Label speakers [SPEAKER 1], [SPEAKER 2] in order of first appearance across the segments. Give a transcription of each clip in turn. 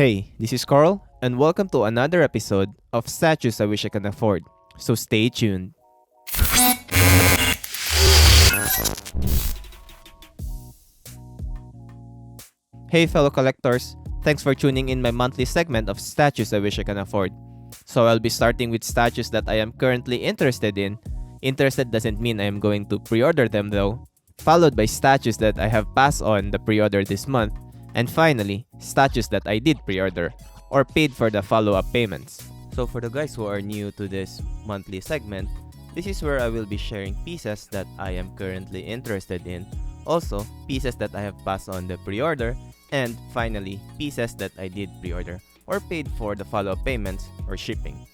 [SPEAKER 1] Hey, this is Carl, and welcome to another episode of Statues I Wish I Can Afford. So stay tuned. Hey fellow collectors, thanks for tuning in my monthly segment of Statues I Wish I Can Afford. So I'll be starting with statues that I am currently interested in. Interested doesn't mean I am going to pre-order them though. Followed by statues that I have passed on the pre-order this month. And finally, statues that I did pre-order or paid for the follow-up payments. So for the guys who are new to this monthly segment, this is where I will be sharing pieces that I am currently interested in. Also, pieces that I have passed on the pre-order. And finally, pieces that I did pre-order or paid for the follow-up payments or shipping.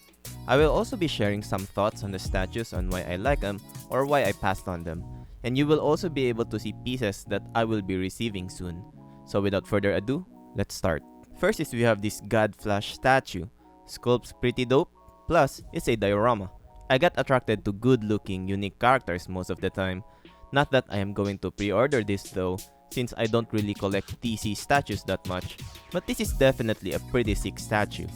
[SPEAKER 1] I will also be sharing some thoughts on the statues on why I like them or why I passed on them. And you will also be able to see pieces that I will be receiving soon. So without further ado, let's start. First is we have this God Flash statue. Sculpt's pretty dope, plus it's a diorama. I got attracted to good looking, unique characters most of the time. Not that I am going to pre-order this though, since I don't really collect DC statues that much, but this is definitely a pretty sick statue.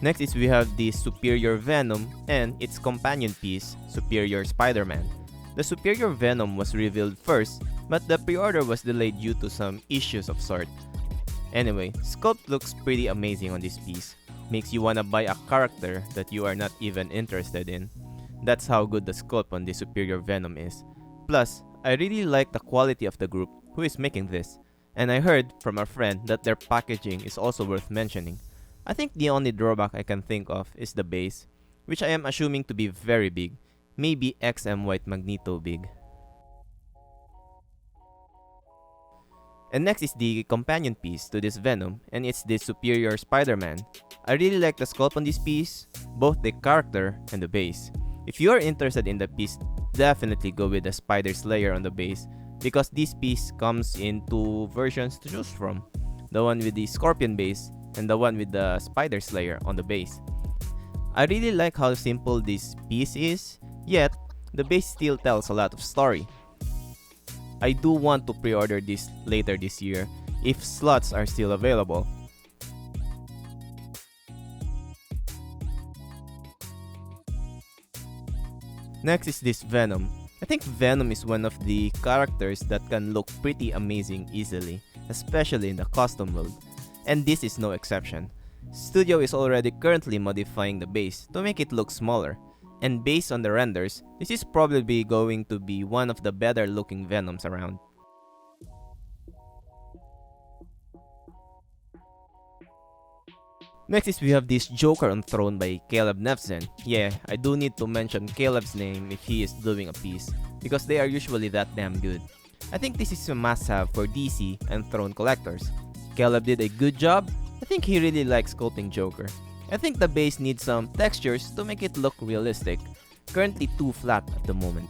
[SPEAKER 1] Next is we have the Superior Venom and its companion piece, Superior Spiderman. The Superior Venom was revealed first, but the pre-order was delayed due to some issues of sort. Anyway, sculpt looks pretty amazing on this piece. Makes you wanna buy a character that you are not even interested in. That's how good the sculpt on the Superior Venom is. Plus, I really like the quality of the group who is making this. And I heard from a friend that their packaging is also worth mentioning. I think the only drawback I can think of is the base, which I am assuming to be very big, maybe XM White Magneto big. And next is the companion piece to this Venom, and it's the Superior Spider-Man. I really like the sculpt on this piece, both the character and the base. If you are interested in the piece, definitely go with the Spider Slayer on the base, because this piece comes in two versions to choose from. The one with the Scorpion base, and the one with the Spider Slayer on the base. I really like how simple this piece is, yet the base still tells a lot of story. I do want to pre-order this later this year if slots are still available. Next is this Venom. I think Venom is one of the characters that can look pretty amazing easily, especially in the custom world. And this is no exception. Studio is already currently modifying the base to make it look smaller, and based on the renders, this is probably going to be one of the better looking Venoms around. Next is we have this Joker on Throne by Caleb Nefzen. Yeah, I do need to mention Caleb's name if he is doing a piece, because they are usually that damn good. I think this is a must-have for DC and Throne collectors. Caleb did a good job. I think he really likes sculpting Joker. I think the base needs some textures to make it look realistic. Currently too flat at the moment.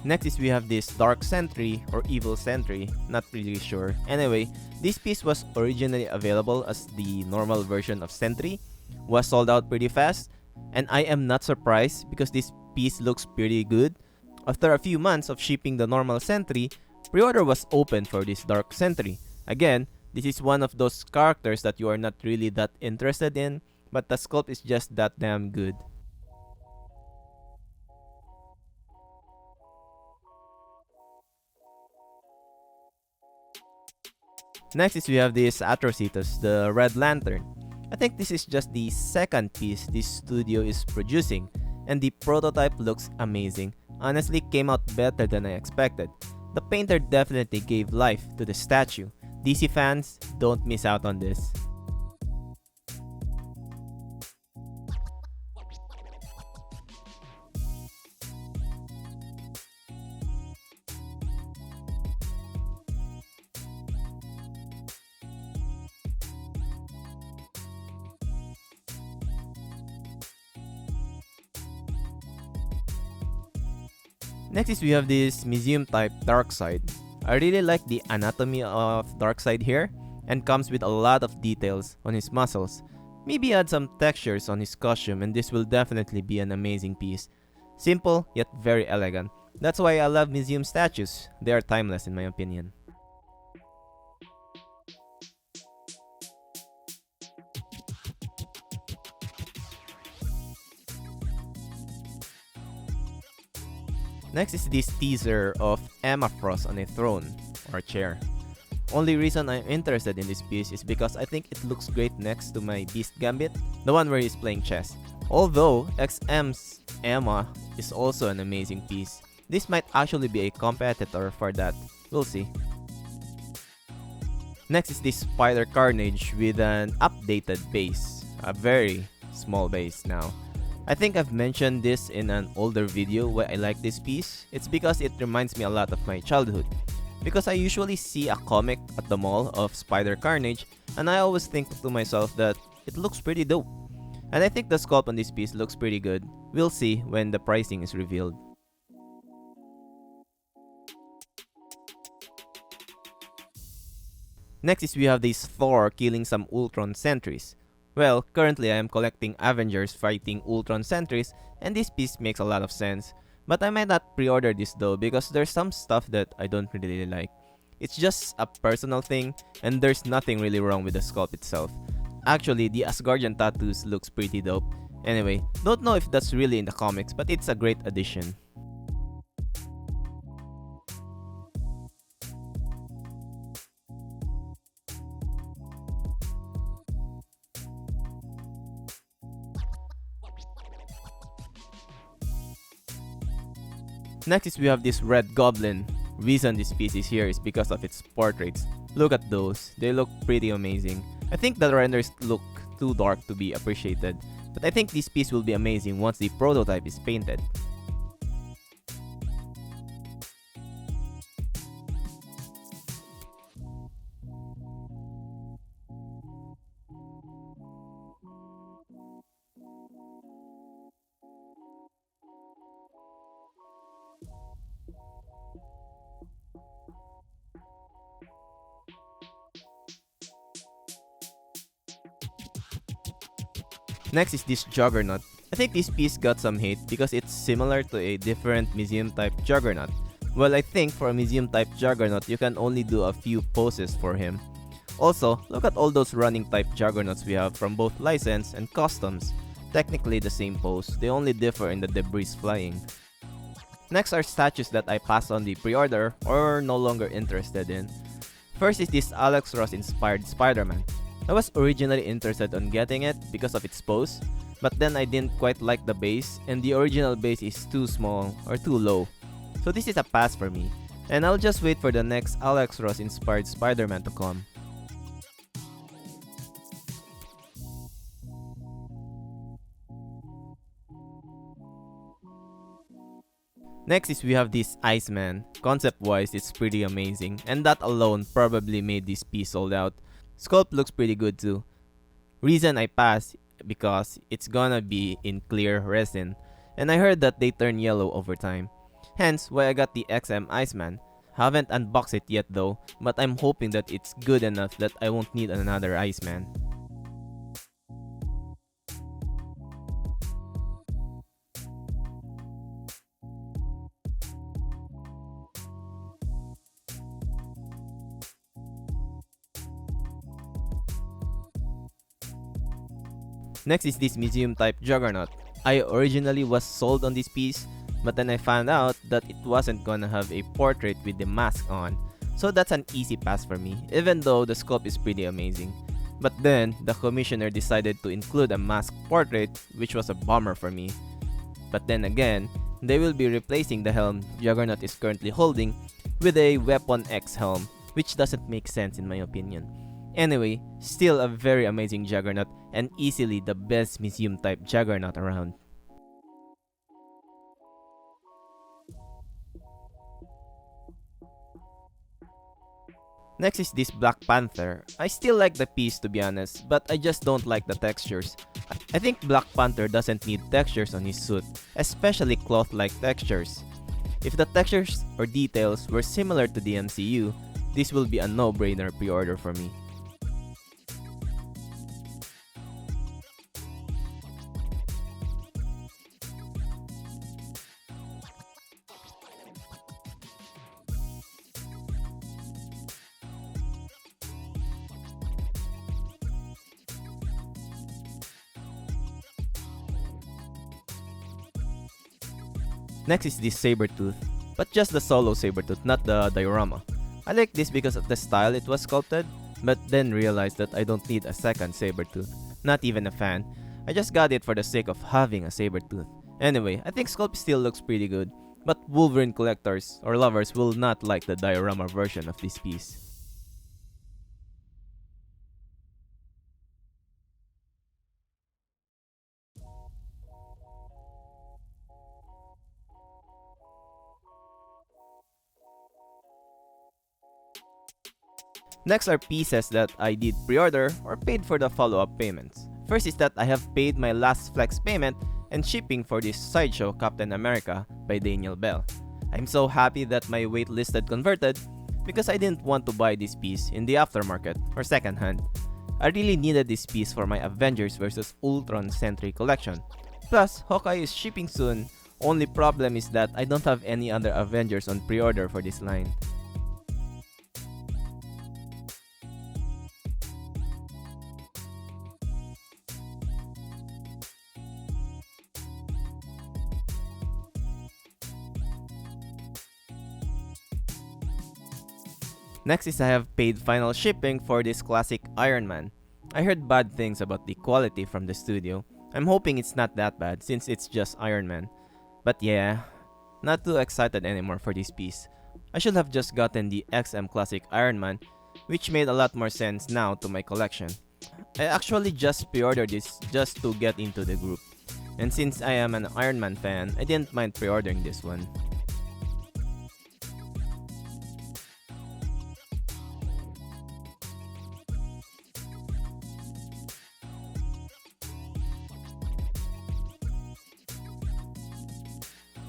[SPEAKER 1] Next is we have this Dark Sentry or Evil Sentry, not really sure. Anyway, this piece was originally available as the normal version of Sentry, was sold out pretty fast, and I am not surprised because this piece looks pretty good. After a few months of shipping the normal Sentry, pre-order was open for this Dark Sentry. Again, this is one of those characters that you are not really that interested in, but the sculpt is just that damn good. Next is we have this Atrocitus, the Red Lantern. I think this is just the second piece this studio is producing, and the prototype looks amazing. Honestly, came out better than I expected. The painter definitely gave life to the statue. DC fans, don't miss out on this. Next is we have this museum type Darkseid. I really like the anatomy of Darkseid here, and comes with a lot of details on his muscles. Maybe add some textures on his costume and this will definitely be an amazing piece. Simple yet very elegant. That's why I love museum statues. They are timeless in my opinion. Next is this teaser of Emma Frost on a throne or chair. Only reason I'm interested in this piece is because I think it looks great next to my Beast Gambit, the one where he's playing chess. Although XM's Emma is also an amazing piece. This might actually be a competitor for that. We'll see. Next is this Spider Carnage with an updated base. A very small base now. I think I've mentioned this in an older video why I like this piece. It's because it reminds me a lot of my childhood. Because I usually see a comic at the mall of Spider Carnage and I always think to myself that it looks pretty dope. And I think the sculpt on this piece looks pretty good. We'll see when the pricing is revealed. Next is we have this Thor killing some Ultron sentries. Well, currently I am collecting Avengers fighting Ultron sentries and this piece makes a lot of sense. But I might not pre-order this though because there's some stuff that I don't really like. It's just a personal thing and there's nothing really wrong with the sculpt itself. Actually, the Asgardian tattoos looks pretty dope. Anyway, don't know if that's really in the comics but it's a great addition. Next is we have this red goblin. Reason this piece is here is because of its portraits. Look at those, they look pretty amazing. I think the renders look too dark to be appreciated, but I think this piece will be amazing once the prototype is painted. Next is this Juggernaut. I think this piece got some hate because it's similar to a different museum type Juggernaut. Well, I think for a museum type Juggernaut, you can only do a few poses for him. Also, look at all those running type Juggernauts we have from both license and customs. Technically the same pose, they only differ in the debris flying. Next are statues that I passed on the pre-order or no longer interested in. First is this Alex Ross inspired Spiderman. I was originally interested on getting it because of its pose, but then I didn't quite like the base and the original base is too small or too low. So this is a pass for me, and I'll just wait for the next Alex Ross inspired Spider-Man to come. Next is we have this Iceman. Concept-wise, it's pretty amazing, and that alone probably made this piece sold out. Sculpt looks pretty good too. Reason I passed because it's gonna be in clear resin, and I heard that they turn yellow over time. Hence why I got the XMen IceMan. Haven't unboxed it yet though, but I'm hoping that it's good enough that I won't need another Iceman. Next is this museum type Juggernaut. I originally was sold on this piece, but then I found out that it wasn't gonna have a portrait with the mask on. So that's an easy pass for me, even though the sculpt is pretty amazing. But then, the commissioner decided to include a mask portrait, which was a bummer for me. But then again, they will be replacing the helm Juggernaut is currently holding with a Weapon X helm, which doesn't make sense in my opinion. Anyway, still a very amazing Juggernaut and easily the best museum type Juggernaut around. Next is this Black Panther. I still like the piece to be honest, but I just don't like the textures. I think Black Panther doesn't need textures on his suit, especially cloth-like textures. If the textures or details were similar to the MCU, this will be a no-brainer pre-order for me. Next is this Sabertooth, but just the solo Sabertooth, not the diorama. I like this because of the style it was sculpted, but then realized that I don't need a second Sabertooth. Not even a fan. I just got it for the sake of having a Sabertooth. Anyway, I think sculpt still looks pretty good, but Wolverine collectors or lovers will not like the diorama version of this piece. Next are pieces that I did pre-order or paid for the follow-up payments. First is that I have paid my last flex payment and shipping for this Sideshow Captain America by Daniel Bell. I'm so happy that my waitlisted converted because I didn't want to buy this piece in the aftermarket or secondhand. I really needed this piece for my Avengers vs Ultron Sentry collection. Plus, Hawkeye is shipping soon. Only problem is that I don't have any other Avengers on pre-order for this line. Next is I have paid final shipping for this classic Ironman. I heard bad things about the quality from the studio. I'm hoping it's not that bad since it's just Ironman. But yeah, not too excited anymore for this piece. I should have just gotten the XM Classic Ironman, which made a lot more sense now to my collection. I actually just pre-ordered this just to get into the group. And since I am an Ironman fan, I didn't mind pre-ordering this one.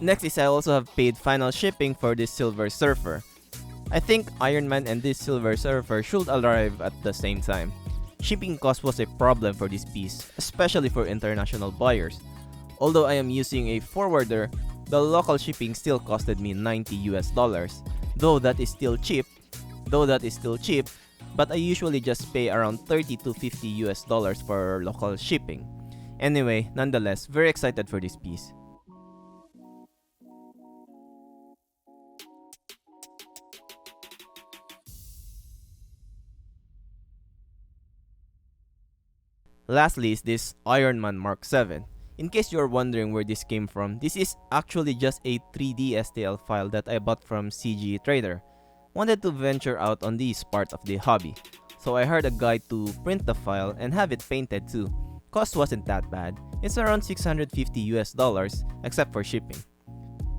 [SPEAKER 1] Next is I also have paid final shipping for this Silver Surfer. I think Iron Man and this Silver Surfer should arrive at the same time. Shipping cost was a problem for this piece, especially for international buyers. Although I am using a forwarder, the local shipping still costed me $90, though that is still cheap, but I usually just pay around $30 to $50 for local shipping. Anyway, nonetheless, very excited for this piece. Lastly is this Ironman Mark 7. In case you're wondering where this came from, this is actually just a 3D STL file that I bought from CG Trader. Wanted to venture out on this part of the hobby, so I hired a guy to print the file and have it painted too. Cost wasn't that bad, it's around $650 except for shipping.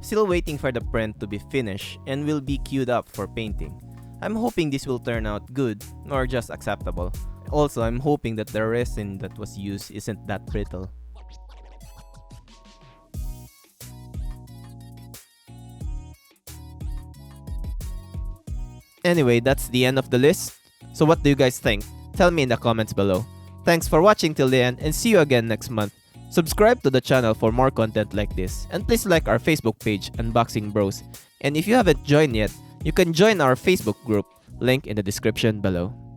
[SPEAKER 1] Still waiting for the print to be finished and will be queued up for painting. I'm hoping this will turn out good or just acceptable. Also, I'm hoping that the resin that was used isn't that brittle. Anyway, that's the end of the list. So what do you guys think? Tell me in the comments below. Thanks for watching till the end and see you again next month. Subscribe to the channel for more content like this, and please like our Facebook page, Unboxing Bros. And if you haven't joined yet, you can join our Facebook group, link in the description below.